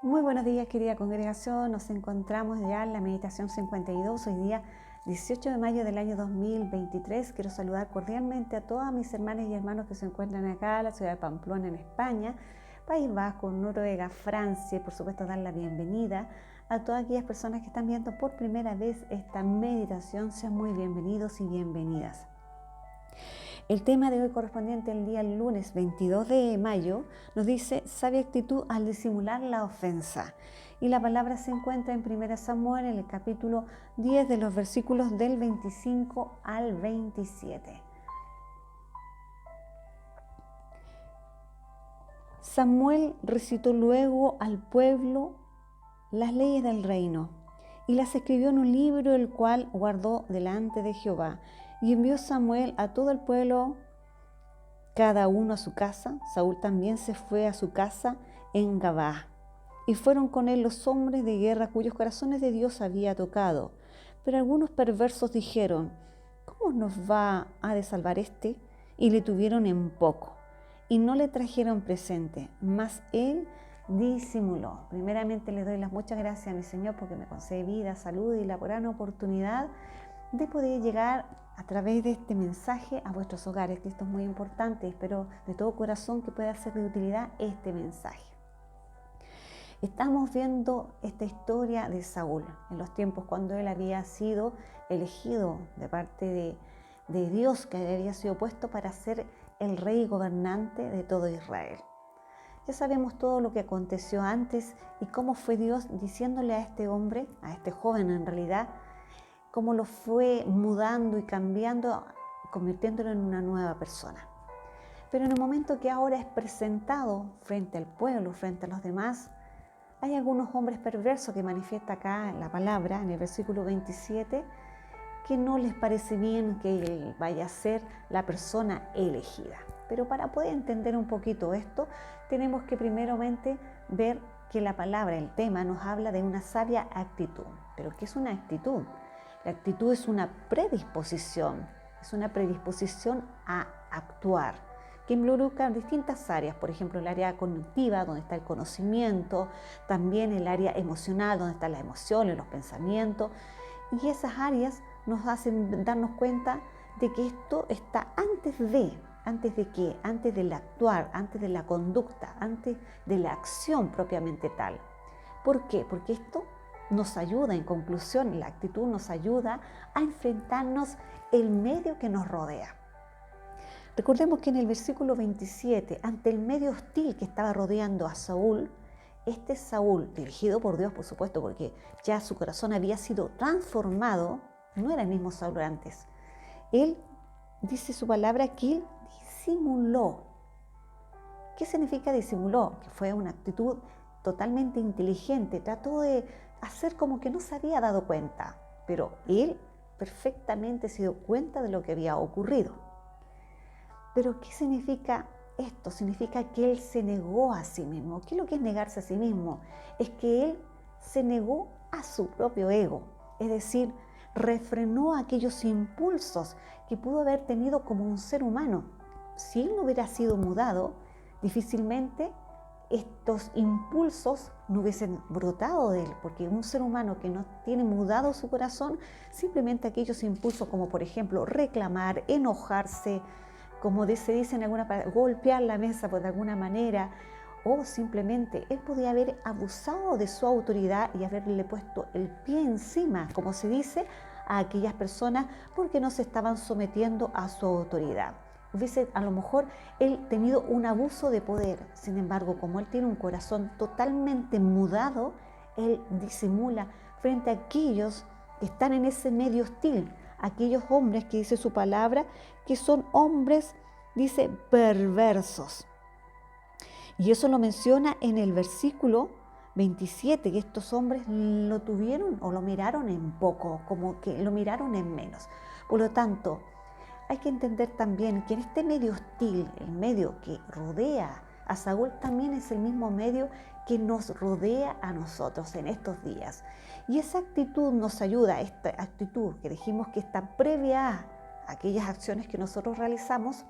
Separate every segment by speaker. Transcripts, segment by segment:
Speaker 1: Muy buenos días, querida congregación. Nos encontramos ya en la meditación 52, hoy día 18 de mayo del año 2023. Quiero saludar cordialmente a todas mis hermanas y hermanos que se encuentran acá en la ciudad de Pamplona, en España, País Vasco, Noruega, Francia, y por supuesto dar la bienvenida a todas aquellas personas que están viendo por primera vez esta meditación. Sean muy bienvenidos y bienvenidas. El tema de hoy, correspondiente al día lunes 22 de mayo, nos dice sabia actitud al disimular la ofensa. Y la palabra se encuentra en 1 Samuel, en el capítulo 10, de los versículos del 25 al 27. Samuel recitó luego al pueblo las leyes del reino y las escribió en un libro, el cual guardó delante de Jehová. Y envió Samuel a todo el pueblo, cada uno a su casa. Saúl también se fue a su casa en Gabá. Y fueron con él los hombres de guerra cuyos corazones de Dios había tocado. Pero algunos perversos dijeron: ¿cómo nos va a de salvar este? Y le tuvieron en poco, y no le trajeron presente, mas él disimuló. Primeramente le doy las muchas gracias a mi Señor porque me concede vida, salud y la gran oportunidad de poder llegar a través de este mensaje a vuestros hogares, que esto es muy importante. Espero de todo corazón que pueda ser de utilidad este mensaje. Estamos viendo esta historia de Saúl en los tiempos cuando él había sido elegido de parte de Dios, que había sido puesto para ser el rey gobernante de todo Israel. Ya sabemos todo lo que aconteció antes y cómo fue Dios diciéndole a este hombre, a este joven en realidad, cómo lo fue mudando y cambiando, convirtiéndolo en una nueva persona. Pero en el momento que ahora es presentado frente al pueblo, frente a los demás, hay algunos hombres perversos que manifiesta acá en la palabra, en el versículo 27, que no les parece bien que él vaya a ser la persona elegida. Pero para poder entender un poquito esto, tenemos que primeramente ver que la palabra, el tema, nos habla de una sabia actitud. ¿Pero qué es una actitud? La actitud es una predisposición a actuar, que involucra distintas áreas, por ejemplo el área cognitiva, donde está el conocimiento, también el área emocional, donde están las emociones, los pensamientos, y esas áreas nos hacen darnos cuenta de que esto está antes del actuar, antes de la conducta, antes de la acción propiamente tal. ¿Por qué? Porque esto nos ayuda, en conclusión, la actitud nos ayuda a enfrentarnos el medio que nos rodea. Recordemos que en el versículo 27, ante el medio hostil que estaba rodeando a Saúl, este Saúl, dirigido por Dios, por supuesto, porque ya su corazón había sido transformado, no era el mismo Saúl antes. Él, dice su palabra, que él disimuló. ¿Qué significa disimuló? Que fue una actitud totalmente inteligente, trató de hacer como que no se había dado cuenta, pero él perfectamente se dio cuenta de lo que había ocurrido. Pero ¿qué significa esto? Significa que él se negó a sí mismo. ¿Qué es lo que es negarse a sí mismo? Es que él se negó a su propio ego, es decir, refrenó aquellos impulsos que pudo haber tenido como un ser humano. Si él no hubiera sido mudado, difícilmente estos impulsos no hubiesen brotado de él, porque un ser humano que no tiene mudado su corazón, simplemente aquellos impulsos como por ejemplo reclamar, enojarse, como se dice en alguna palabra, golpear la mesa de alguna manera, o simplemente él podía haber abusado de su autoridad y haberle puesto el pie encima, como se dice, a aquellas personas porque no se estaban sometiendo a su autoridad. Hubiese a lo mejor él tenido un abuso de poder. Sin embargo, como él tiene un corazón totalmente mudado, él disimula frente a aquellos que están en ese medio hostil, aquellos hombres que dice su palabra, que son hombres, dice, perversos. Y eso lo menciona en el versículo 27, que estos hombres lo tuvieron o lo miraron en poco, como que lo miraron en menos. Por lo tanto, hay que entender también que en este medio hostil, el medio que rodea a Saúl, también es el mismo medio que nos rodea a nosotros en estos días. Y esa actitud nos ayuda, esta actitud que dijimos que está previa a aquellas acciones que nosotros realizamos,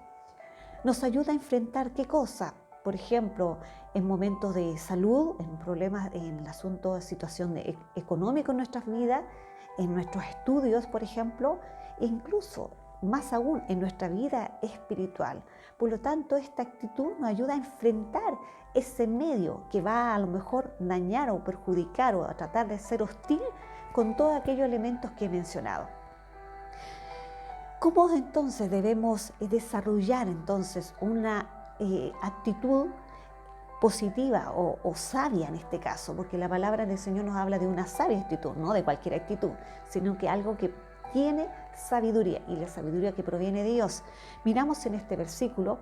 Speaker 1: nos ayuda a enfrentar ¿qué cosa? por ejemplo, en momentos de salud, en problemas, en el asunto de situación económica en nuestras vidas, en nuestros estudios, por ejemplo, e incluso más aún en nuestra vida espiritual. Por lo tanto, esta actitud nos ayuda a enfrentar ese medio que va a lo mejor dañar o perjudicar o a tratar de ser hostil con todos aquellos elementos que he mencionado. ¿Cómo entonces debemos desarrollar entonces una actitud positiva o sabia en este caso? Porque la palabra del Señor nos habla de una sabia actitud, no de cualquier actitud, sino que algo que tiene sabiduría, y la sabiduría que proviene de Dios. Miramos en este versículo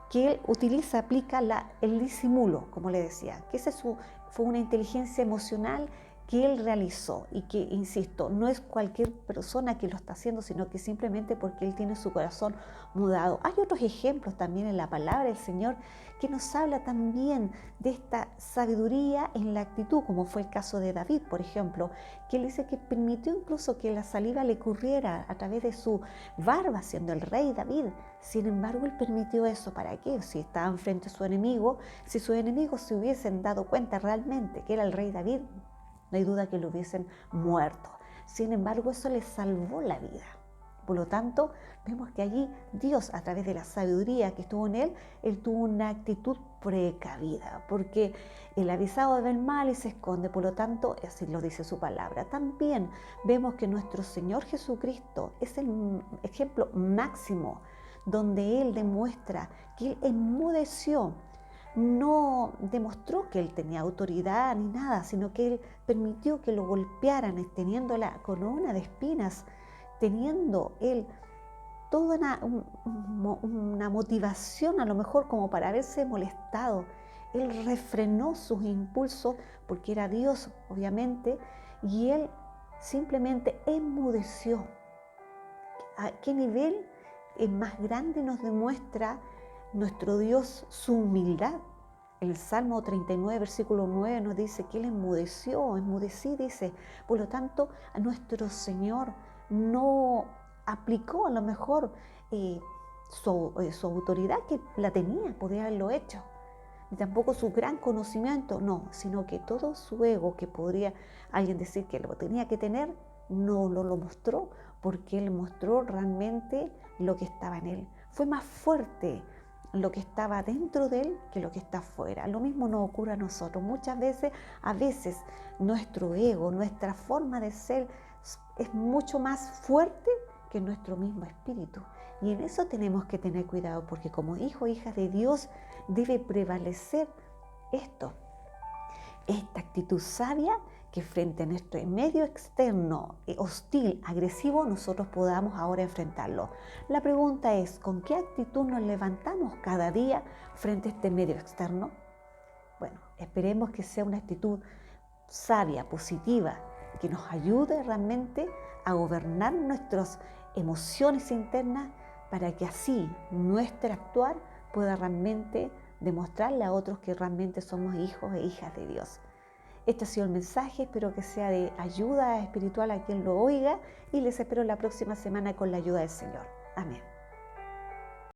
Speaker 1: que él aplica el disimulo, como le decía, que fue una inteligencia emocional que él realizó y que, insisto, no es cualquier persona que lo está haciendo, sino que simplemente porque él tiene su corazón mudado. Hay otros ejemplos también en la palabra del Señor que nos habla también de esta sabiduría en la actitud, como fue el caso de David, por ejemplo, que él dice que permitió incluso que la saliva le corriera a través de su barba, siendo el rey David. Sin embargo, él permitió eso. ¿Para qué? Si estaban frente a su enemigo, si sus enemigos se hubiesen dado cuenta realmente que era el rey David, no hay duda que lo hubiesen muerto. Sin embargo, eso le salvó la vida. Por lo tanto, vemos que allí Dios, a través de la sabiduría que estuvo en él tuvo una actitud precavida, porque el avisado ve el mal y se esconde. Por lo tanto, así lo dice su palabra. También vemos que nuestro Señor Jesucristo es el ejemplo máximo donde Él demuestra que Él enmudeció. No demostró que él tenía autoridad ni nada, sino que él permitió que lo golpearan, teniendo la corona de espinas, teniendo él toda una motivación a lo mejor como para haberse molestado. Él refrenó sus impulsos porque era Dios, obviamente, y él simplemente enmudeció. ¿A qué nivel más grande nos demuestra nuestro Dios su humildad? El Salmo 39, versículo 9 nos dice que Él enmudecí, dice. Por lo tanto, a nuestro Señor no aplicó a lo mejor su autoridad, que la tenía, podía haberlo hecho. Ni tampoco su gran conocimiento, no, sino que todo su ego, que podría alguien decir que lo tenía que tener, no lo mostró, porque Él mostró realmente lo que estaba en Él. Fue más fuerte lo que estaba dentro de él que lo que está afuera. Lo mismo nos ocurre a nosotros. A veces nuestro ego, nuestra forma de ser es mucho más fuerte que nuestro mismo espíritu. Y en eso tenemos que tener cuidado, porque como hijos e hijas de Dios debe prevalecer esta actitud sabia, que frente a nuestro medio externo hostil, agresivo, nosotros podamos ahora enfrentarlo. La pregunta es, ¿con qué actitud nos levantamos cada día frente a este medio externo? Bueno, esperemos que sea una actitud sabia, positiva, que nos ayude realmente a gobernar nuestras emociones internas, para que así nuestro actuar pueda realmente demostrarle a otros que realmente somos hijos e hijas de Dios. Este ha sido el mensaje, espero que sea de ayuda espiritual a quien lo oiga, y les espero la próxima semana con la ayuda del Señor. Amén.